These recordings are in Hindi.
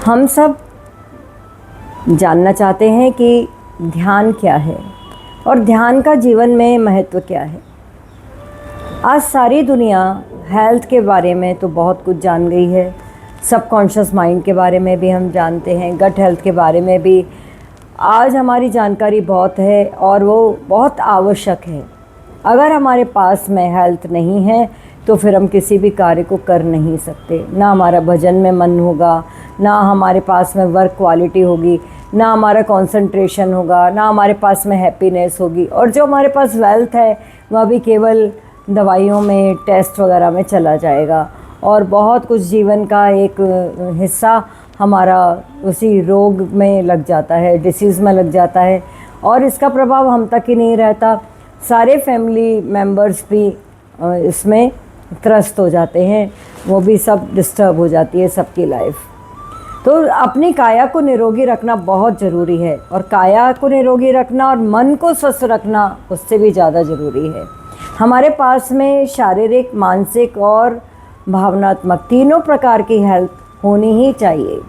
हम सब जानना चाहते हैं कि ध्यान क्या है और ध्यान का जीवन में महत्व क्या है। आज सारी दुनिया हेल्थ के बारे में तो बहुत कुछ जान गई है, सबकॉन्शियस माइंड के बारे में भी हम जानते हैं, गट हेल्थ के बारे में भी आज हमारी जानकारी बहुत है और वो बहुत आवश्यक है। अगर हमारे पास में हेल्थ नहीं है तो फिर हम किसी भी कार्य को कर नहीं सकते। ना हमारा भजन में मन होगा, ना हमारे पास में वर्क क्वालिटी होगी, ना हमारा कंसंट्रेशन होगा, ना हमारे पास में हैप्पीनेस होगी। और जो हमारे पास वेल्थ है वह भी केवल दवाइयों में, टेस्ट वगैरह में चला जाएगा और बहुत कुछ जीवन का एक हिस्सा हमारा उसी रोग में लग जाता है, डिसीज़ में लग जाता है और इसका प्रभाव हम तक ही नहीं रहता, सारे फैमिली मेम्बर्स भी इसमें त्रस्त हो जाते हैं, वो भी सब डिस्टर्ब हो जाती है सबकी लाइफ। तो अपनी काया को निरोगी रखना बहुत ज़रूरी है और काया को निरोगी रखना और मन को स्वस्थ रखना उससे भी ज़्यादा ज़रूरी है। हमारे पास में शारीरिक, मानसिक और भावनात्मक तीनों प्रकार की हेल्थ होनी ही चाहिए,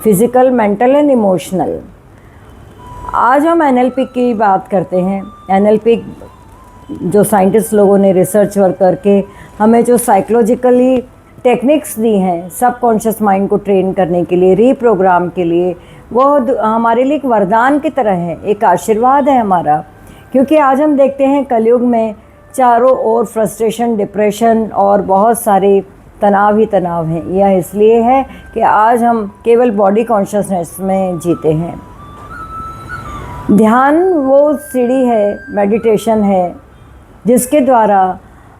फिज़िकल, मेंटल एंड इमोशनल। आज हम एनएलपी की बात करते हैं। एनएलपी जो साइंटिस्ट लोगों ने रिसर्च वर्क करके हमें जो साइकोलॉजिकली टेक्निक्स दी हैं सबकॉन्शियस माइंड को ट्रेन करने के लिए, रीप्रोग्राम के लिए, वो हमारे लिए एक वरदान की तरह है, एक आशीर्वाद है हमारा। क्योंकि आज हम देखते हैं कलयुग में चारों ओर फ्रस्ट्रेशन, डिप्रेशन और बहुत सारे तनाव ही तनाव हैं। यह इसलिए है कि आज हम केवल बॉडी कॉन्शियसनेस में जीते हैं। ध्यान वो सीढ़ी है, मेडिटेशन है, जिसके द्वारा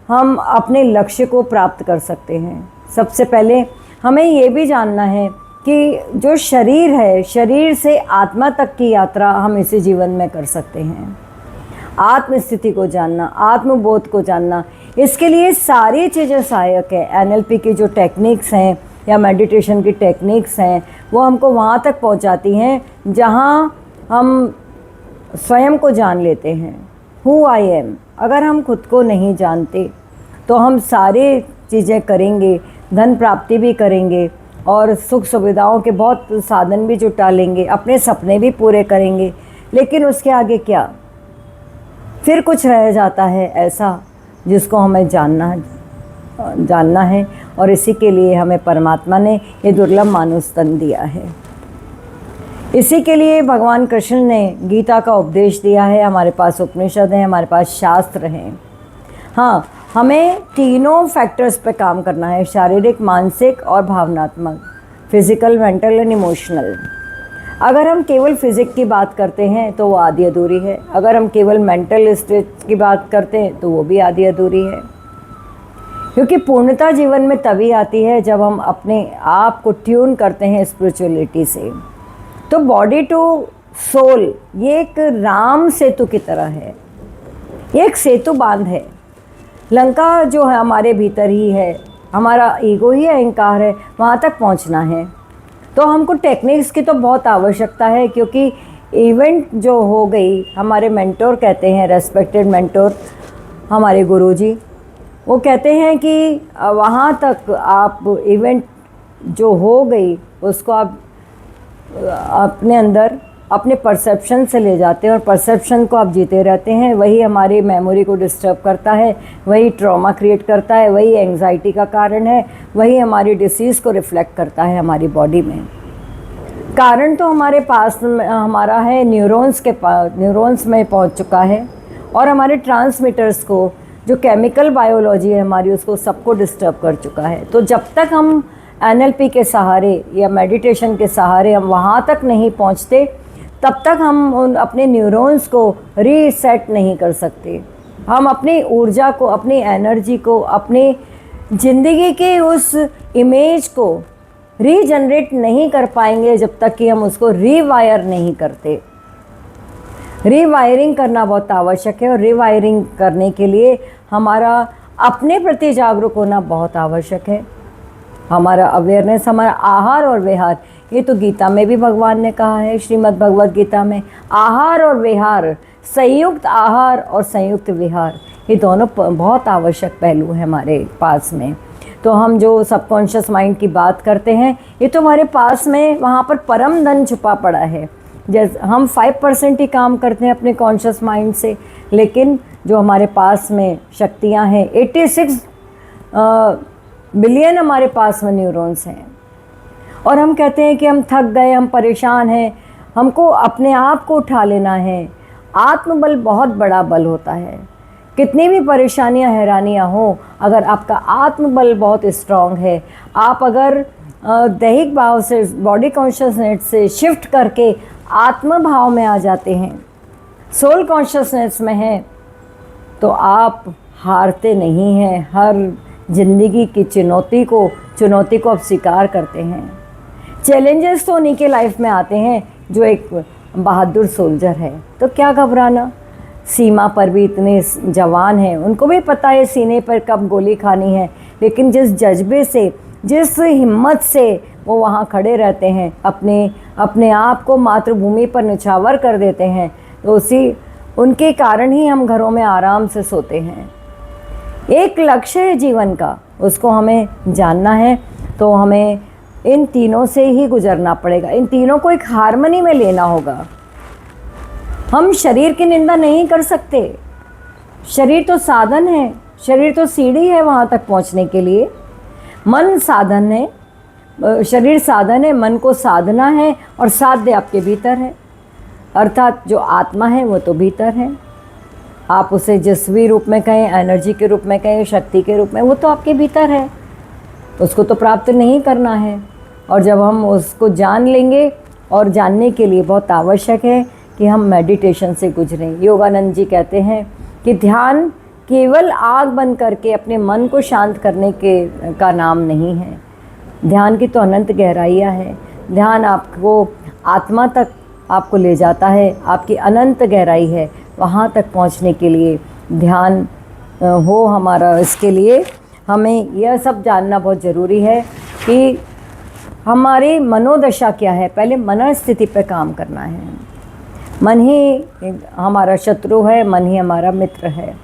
हम अपने लक्ष्य को प्राप्त कर सकते हैं। सबसे पहले हमें ये भी जानना है कि जो शरीर है, शरीर से आत्मा तक की यात्रा हम इसी जीवन में कर सकते हैं। आत्मस्थिति को जानना, आत्मबोध को जानना, इसके लिए सारी चीज़ें सहायक है। एनएलपी की जो टेक्निक्स हैं या मेडिटेशन की टेक्निक्स हैं वो हमको वहाँ तक पहुँचाती हैं जहाँ हम स्वयं को जान लेते हैं, हु आई एम। अगर हम खुद को नहीं जानते तो हम सारी चीज़ें करेंगे, धन प्राप्ति भी करेंगे और सुख सुविधाओं के बहुत साधन भी जुटा लेंगे, अपने सपने भी पूरे करेंगे, लेकिन उसके आगे क्या? फिर कुछ रह जाता है ऐसा जिसको हमें जानना है और इसी के लिए हमें परमात्मा ने ये दुर्लभ मानुष तन दिया है। इसी के लिए भगवान कृष्ण ने गीता का उपदेश दिया है। हमारे पास उपनिषद हैं, हमारे पास शास्त्र हैं। हाँ, हमें तीनों फैक्टर्स पे काम करना है, शारीरिक, मानसिक और भावनात्मक, फिज़िकल, मेंटल एंड इमोशनल। अगर हम केवल फिज़िक की बात करते हैं तो वो आधी अधूरी है, अगर हम केवल मेंटल स्टेट की बात करते हैं तो वो भी आधी अधूरी है। क्योंकि पूर्णता जीवन में तभी आती है जब हम अपने आप को ट्यून करते हैं स्पिरिचुअलिटी से। तो बॉडी टू सोल ये एक राम सेतु की तरह है, ये एक सेतु बांध है। लंका जो है हमारे भीतर ही है, हमारा ईगो ही अहंकार है, वहाँ तक पहुँचना है। तो हमको टेक्निक्स की तो बहुत आवश्यकता है, क्योंकि इवेंट जो हो गई, हमारे मेंटोर कहते हैं, रेस्पेक्टेड मेंटोर हमारे गुरुजी, वो कहते हैं कि वहाँ तक आप इवेंट जो हो गई उसको आप अपने अंदर अपने परसेप्शन से ले जाते हैं और परसेप्शन को आप जीते रहते हैं। वही हमारी मेमोरी को डिस्टर्ब करता है, वही ट्रॉमा क्रिएट करता है, वही एंग्जाइटी का कारण है, वही हमारी डिसीज़ को रिफ्लेक्ट करता है हमारी बॉडी में। कारण तो हमारे पास हमारा है, न्यूरॉन्स में पहुंच चुका है और हमारे ट्रांसमीटर्स को, जो केमिकल बायोलॉजी है हमारी, उसको सबको डिस्टर्ब कर चुका है। तो जब तक हम एनएलपी के सहारे या मेडिटेशन के सहारे हम वहाँ तक नहीं पहुँचते, तब तक हम अपने न्यूरॉन्स को रीसेट नहीं कर सकते। हम अपनी ऊर्जा को, अपनी एनर्जी को, अपनी ज़िंदगी के उस इमेज को रीजनरेट नहीं कर पाएंगे जब तक कि हम उसको रीवायर नहीं करते। रीवायरिंग करना बहुत आवश्यक है और रीवायरिंग करने के लिए हमारा अपने प्रति जागरूक होना बहुत आवश्यक है। हमारा अवेयरनेस, हमारा आहार और विहार, ये तो गीता में भी भगवान ने कहा है, श्रीमद् भगवद गीता में, आहार और विहार, संयुक्त आहार और संयुक्त विहार, ये दोनों बहुत आवश्यक पहलू हैं हमारे पास में। तो हम जो सबकॉन्शियस माइंड की बात करते हैं, ये तो हमारे पास में वहाँ पर परम धन छुपा पड़ा है। जैसे हम 5% ही काम करते हैं अपने कॉन्शियस माइंड से, लेकिन जो हमारे पास में शक्तियाँ हैं, 86 बिलियन हमारे पास में न्यूरॉन्स हैं। और हम कहते हैं कि हम थक गए, हम परेशान हैं, हमको अपने आप को उठा लेना है। आत्मबल बहुत बड़ा बल होता है। कितनी भी परेशानियां हैरानियां हो, अगर आपका आत्मबल बहुत स्ट्रांग है, आप अगर दैहिक भाव से, बॉडी कॉन्शियसनेस से शिफ्ट करके आत्म भाव में आ जाते हैं, सोल कॉन्शियसनेस में हैं, तो आप हारते नहीं हैं। हर जिंदगी की चुनौती को आप स्वीकार करते हैं। चैलेंजेस तो उन्हीं के लाइफ में आते हैं जो एक बहादुर सोल्जर है। तो क्या घबराना, सीमा पर भी इतने जवान हैं, उनको भी पता है सीने पर कब गोली खानी है, लेकिन जिस जज्बे से, जिस हिम्मत से वो वहाँ खड़े रहते हैं, अपने आप को मातृभूमि पर निछावर कर देते हैं, तो उनके कारण ही हम घरों में आराम से सोते हैं। एक लक्ष्य है जीवन का, उसको हमें जानना है, तो हमें इन तीनों से ही गुजरना पड़ेगा। इन तीनों को एक हार्मनी में लेना होगा। हम शरीर की निंदा नहीं कर सकते। शरीर तो साधन है, शरीर तो सीढ़ी है वहाँ तक पहुँचने के लिए। मन साधन है, शरीर साधन है, मन को साधना है, और साध्य आपके भीतर है। अर्थात जो आत्मा है वो तो भीतर है। आप उसे जिस भी रूप में कहें, एनर्जी के रूप में कहें, शक्ति के रूप में, वो तो आपके भीतर है। उसको तो प्राप्त नहीं करना है। और जब हम उसको जान लेंगे, और जानने के लिए बहुत आवश्यक है कि हम मेडिटेशन से गुजरें। योगानंद जी कहते हैं कि ध्यान केवल आँख बंद करके अपने मन को शांत करने का नाम नहीं है। ध्यान की तो अनंत गहराइयाँ हैं। ध्यान आपको आत्मा तक आपको ले जाता है, आपकी अनंत गहराई है। वहाँ तक पहुँचने के लिए ध्यान हो हमारा, इसके लिए हमें यह सब जानना बहुत ज़रूरी है कि हमारी मनोदशा क्या है। पहले मनोस्थिति पर काम करना है। मन ही हमारा शत्रु है, मन ही हमारा मित्र है।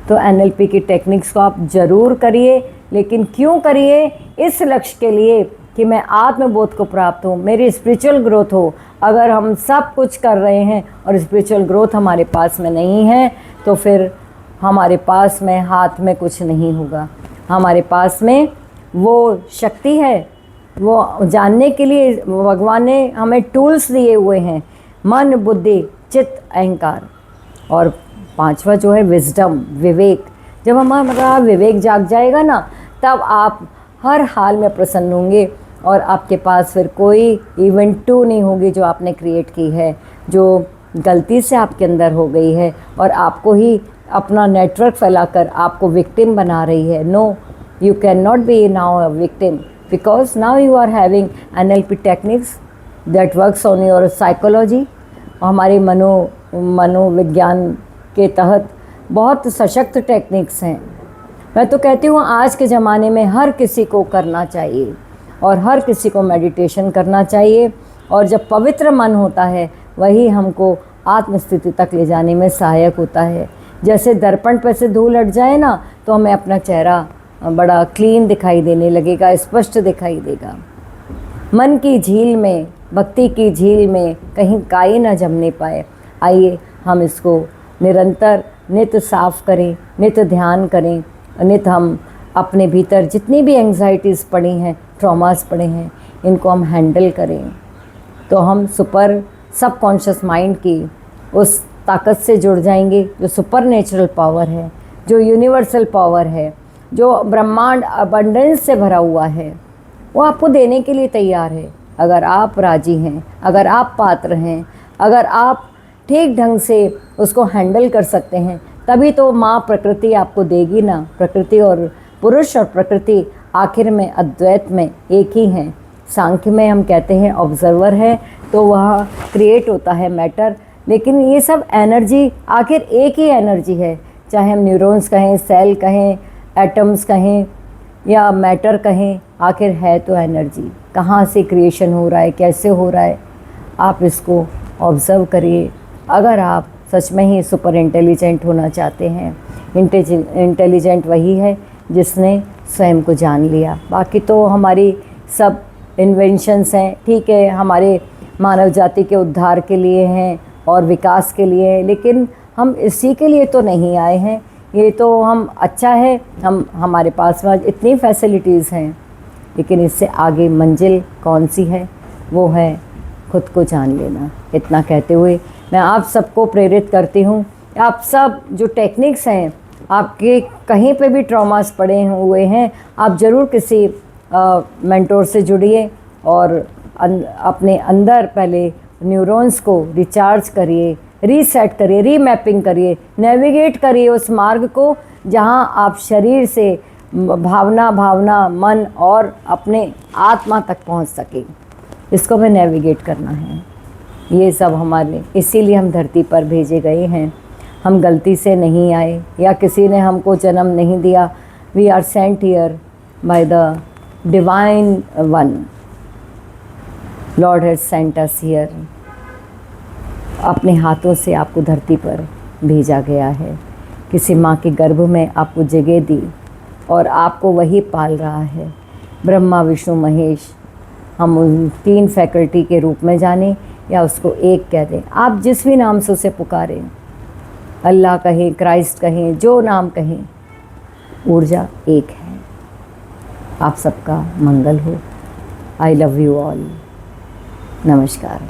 तो एनएलपी की टेक्निक्स को आप ज़रूर करिए, लेकिन क्यों करिए? इस लक्ष्य के लिए कि मैं आत्मबोध को प्राप्त हूँ, मेरी स्पिरिचुअल ग्रोथ हो। अगर हम सब कुछ कर रहे हैं और स्पिरिचुअल ग्रोथ हमारे पास में नहीं है, तो फिर हमारे पास में हाथ में कुछ नहीं होगा। हमारे पास में वो शक्ति है, वो जानने के लिए भगवान ने हमें टूल्स दिए हुए हैं, मन, बुद्धि, चित्त, अहंकार। और पांचवा जो है विजडम, विवेक। जब हमारा विवेक जाग जाएगा ना, तब आप हर हाल में प्रसन्न होंगे, और आपके पास फिर कोई इवेंट 2 नहीं होगी जो आपने क्रिएट की है, जो गलती से आपके अंदर हो गई है, और आपको ही अपना नेटवर्क फैलाकर आपको विक्टिम बना रही है। No, you can not be now a victim, because now you are having NLP techniques that works on your psychology. हमारे मनोविज्ञान के तहत बहुत सशक्त टेक्निक्स हैं। मैं तो कहती हूँ आज के ज़माने में हर किसी को करना चाहिए, और हर किसी को मेडिटेशन करना चाहिए। और जब पवित्र मन होता है, वही हमको आत्मस्थिति तक ले जाने में सहायक होता है। जैसे दर्पण पर से धूल हट जाए ना, तो हमें अपना चेहरा बड़ा क्लीन दिखाई देने लगेगा, स्पष्ट दिखाई देगा। मन की झील में, भक्ति की झील में कहीं काई ना जमने पाए। आइए हम इसको निरंतर नित साफ करें, नित ध्यान करें, नित हम अपने भीतर जितनी भी एंग्जाइटीज़ पड़ी हैं, ट्रॉमास पड़े हैं, इनको हम हैंडल करें। तो हम सब कॉन्शियस माइंड की उस ताकत से जुड़ जाएंगे जो सुपर नेचुरल पावर है, जो यूनिवर्सल पावर है, जो ब्रह्मांड अबंडेंस से भरा हुआ है। वो आपको देने के लिए तैयार है, अगर आप राजी हैं, अगर आप पात्र हैं, अगर आप ठीक ढंग से उसको हैंडल कर सकते हैं, तभी तो माँ प्रकृति आपको देगी ना। प्रकृति और पुरुष और प्रकृति आखिर में अद्वैत में एक ही हैं। सांख्य में हम कहते हैं ऑब्जर्वर है, तो वह क्रिएट होता है मैटर, लेकिन ये सब एनर्जी आखिर एक ही एनर्जी है। चाहे हम न्यूरॉन्स कहें, सेल कहें, एटम्स कहें या मैटर कहें, आखिर है तो एनर्जी। कहाँ से क्रिएशन हो रहा है, कैसे हो रहा है, आप इसको ऑब्ज़र्व करिए। अगर आप सच में ही सुपर इंटेलिजेंट होना चाहते हैं, इंटेलिजेंट वही है जिसने स्वयं को जान लिया। बाकी तो हमारी सब इन्वेंशंस हैं, ठीक है, हमारे मानव जाति के उद्धार के लिए हैं और विकास के लिए हैं, लेकिन हम इसी के लिए तो नहीं आए हैं। ये तो हम अच्छा है, हमारे पास में इतनी फैसिलिटीज़ हैं, लेकिन इससे आगे मंजिल कौन सी है, वो है खुद को जान लेना। इतना कहते हुए मैं आप सबको प्रेरित करती हूँ, आप सब जो टेक्निक्स हैं, आपके कहीं पे भी ट्रॉमास पड़े हुए हैं, आप ज़रूर किसी मेंटोर से जुड़िए और अपने अंदर पहले न्यूरॉन्स को रिचार्ज करिए, रीसेट करिए, रीमैपिंग करिए, नेविगेट करिए उस मार्ग को जहाँ आप शरीर से भावना मन और अपने आत्मा तक पहुँच सकें। इसको हमें नेविगेट करना है। ये सब हमारे, इसीलिए हम धरती पर भेजे गए हैं। हम गलती से नहीं आए या किसी ने हमको जन्म नहीं दिया। We are sent here by the divine one. Lord has sent us here. अपने हाथों से आपको धरती पर भेजा गया है। किसी माँ के गर्भ में आपको जगह दी और आपको वही पाल रहा है। ब्रह्मा विष्णु महेश, हम उन 3 फैकल्टी के रूप में जानें या उसको एक कह दें। आप जिस भी नाम से उसे पुकारें, अल्लाह कहें, क्राइस्ट कहें, जो नाम कहें, ऊर्जा एक है। आप सबका मंगल हो। I love you all. नमस्कार।